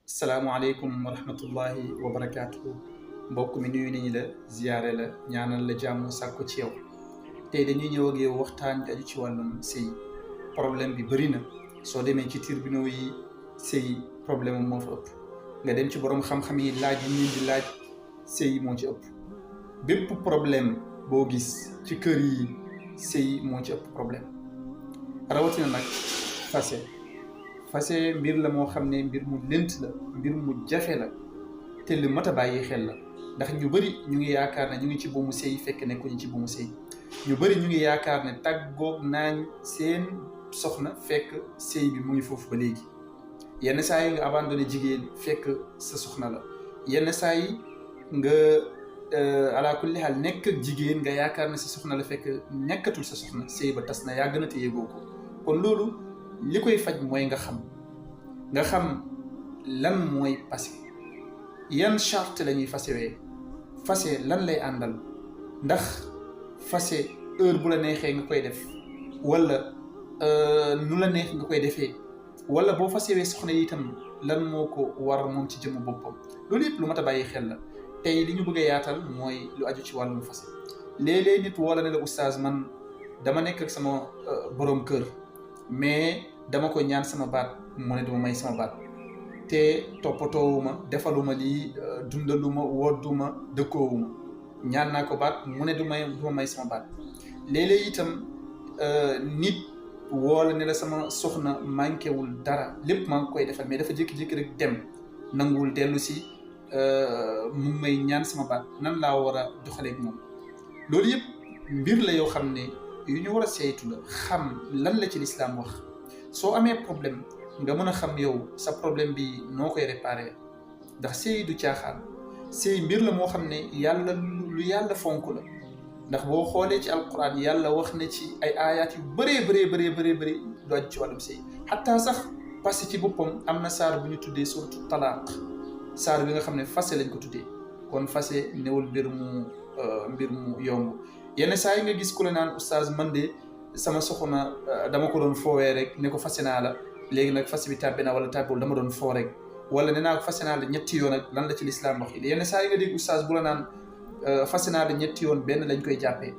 salaamualeykum wa rahmatullahi wa barakaatuhu mbokk mi nuyu nañu la ziyaare la ñaanal la jàmm sàkku ci yow tey dañuy ñëw ak yow waxtaan bi aju ci wàllum sëy problème bi bëri na soo demee ci tribunaux yi sëy problème moo fa ëpp nga dem ci borom xam-xam yi laaj yi ñu di laaj sëy moo ci ëpp bépp problème boo gis ci kër yi sëy moo ci ëpp problème rawatina nag fase mbir la moo xam ne mbir mu lënt la mbir mu jafe la te lu mat a bàyyi xel la ndax ñu bëri ñu ngi yaakaar ne ñu ngi ci buumu sëy fekk nekkuñu ci buumu sëy ñu bëri ñu ngi yaakaar ne tàggoog naañ seen soxna fekk sëy bi mu ngi foofu ba léegi yenn saa yi nga abandonné jigéen fekk sa soxna la yenn saa yi nga ala kulli xaal nekk ak jigéen nga yaakaar ne sa soxna la fekk nekkatul sa soxna sëy ba tas na yàgg na te yëgoo ko kon loolu li koy faj mooy nga xam lan mooy passé yan charte la ñuy fasewee fase lan lay àndal ndax fase heure bu la neexee nga koy def wala nu la neex nga koy defee wala boo fasewee soxna yi itam lan moo ko war moom ci jëmm boppam loolu yëpp lu mat a bàyyi xel la tey li ñu bëgg a yaatal mooy lu aju ci wàllum fase léeg-léeg nit wala ne la oustaz man dama nekk ak sama borom kër mais dama ko ñaan sama baat mu ne duma may sama baat te toppatoowuma defaluma lii dundaluma wodduma dëkkoowuma ñaan naa ko baat mu ne duma may sama baat léeg-léeg itam nit woola ne la sama soxna manqué wul dara lépp maa ngi koy defal mais dafa jékki-jékki rek dem nanguwul dellu si mu may ñaan sama baat nan laa war a doxaleeg moom loolu yëpp mbir la yoo xam ne yu ñu war a saytu la xam lan la ci lislaam wax soo amee problème nga mën a xam yow sa problème bi noo koy réparer ndax sëy du caaxaan sëy mbir la moo xam ne yàlla lu yàlla fonk la ndax boo xoolee ci alquran yàlla wax na ci ay aayaat yu bëree du aju ci wàllum sëy xataa sax parce que ci boppam am na saar bu ñu tuddee suratu talaaq saar bi nga xam ne fase lañ ko tuddee kon fase newul mbir mu yomb yenn saa yi nga gis ku la naan oustaz man de sama soxna dama ko doon foowee rek ne ko fase naa la léegi nag fase bi tàbbi na wala tàbbiwul dama doon foo rek wala ne naa ko fase naa la ñetti yoon ak lan la ci lislaam wax yenn saa yi nga dégg oustaz bu la naan fase naa la ñetti yoon benn lañ koy jàppee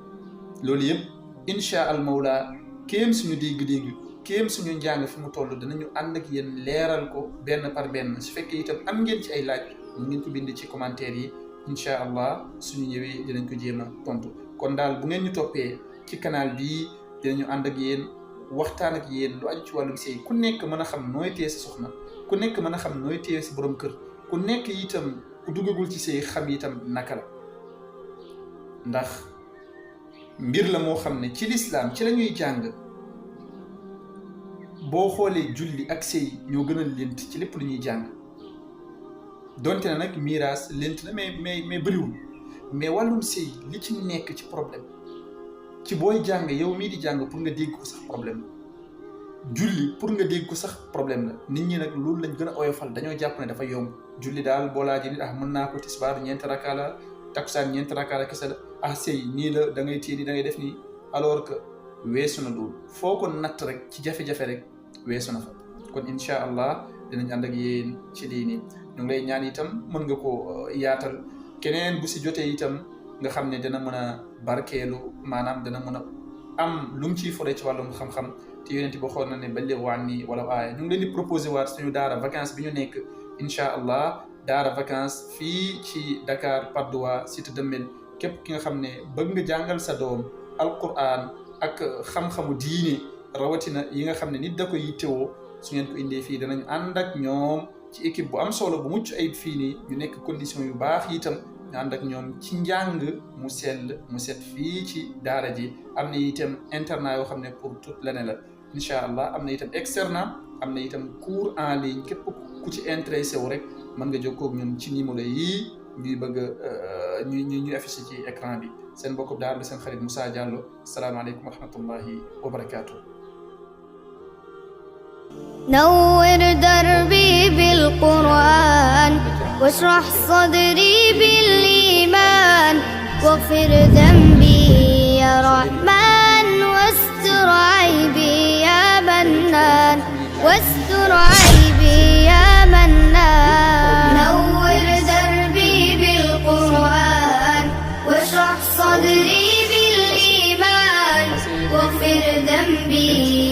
loolu yëpp incha al mawla kéem suñu dégg-dégg kéem suñu njàng fi mu toll danañu ànd ak yéen leeral ko benn par benn su fekkee itam am ngeen ci ay laaj mu ngeen ko bind ci commentaire yi incha allah suñu ñëwee dinañ ko jéem a tontu kon daal bu ngeen ñu toppee ci canal bii dinañu ànd ak yéen waxtaan ak yéen lu aju ci wàllum sëy ku nekk mën a xam nooy téye sa soxna ku nekk mën a xam nooy téye sa borom kër ku nekk itam ku duggagul ci sëy xam itam naka la ndax mbir la moo xam ne ci lislaam ci la ñuy jàng boo xoolee julli ak sëy ñoo gën a lent ci lépp lu ñuy jàng donte na nag miraas lent na mais bëriwul mais wàllum sëy li ci nekk ci problème ci booy jàng yow mii di jàng pour nga dégg ko sax problème la julli pour nga dégg ko sax problème la nit ñi nag loolu lañ gën a oyofal dañoo jàpp ne dafa yomb julli daal boo laajee nit mën naa ko tisbaar 4 raka la takkusaan 4 raka la kese la sëy nii la da ngay téye nii da ngay def nii alors que weesu na loolu foo ko natt rek ci jafe-jafe rek weesu na fa kon incha allah dinañ ànd ak yéen ci lii nii ñu ngi lay ñaan itam mën nga ko yaatal keneen bu si jotee itam nga xam ne dana mën a barkeelu maanaam dana mën a am lu mu ciy foree ci wàllum xam-xam te yonent bi xool na ne ballighu anni walaw aaya ñu ngi leen di proposé waat suñu daara vacances bi ñu nekk incha allah daara vacances fii ci Dakar Patte d'Oie cité Dembel képp ki nga xam ne bëgg nga jàngal sa doom alquran ak xam-xamu diine rawatina yi nga xam ne nit da ko yittewoo su ngeen ko indee fii danañ ànd ak ñoom ci équipe bu am solo bu mucc ayib fii nii ñu nekk condition yu baax itam ñu ànd ak ñoom ci njàng mu sell mu set fii ci daara ji am na itam internat yoo xam ne pour toute l'année la incha allah am na itam externat am na itam cours en ligne képp ku ci intéressé wu rek mën nga jokkoo ak ñun ci numéro yii ñuy bëgg ñuy affiché ci écran bi seen mbokku daara la seen xarit Moussa Diallo asalaamaaleykum wa rahmatullahi wa barakaatu. نور دربي بالقرآن واشرح صدري بالإيمان واغفر ذنبي يا رحمن واستر عيبي يا منان واستر عيبي يا منان ذنبي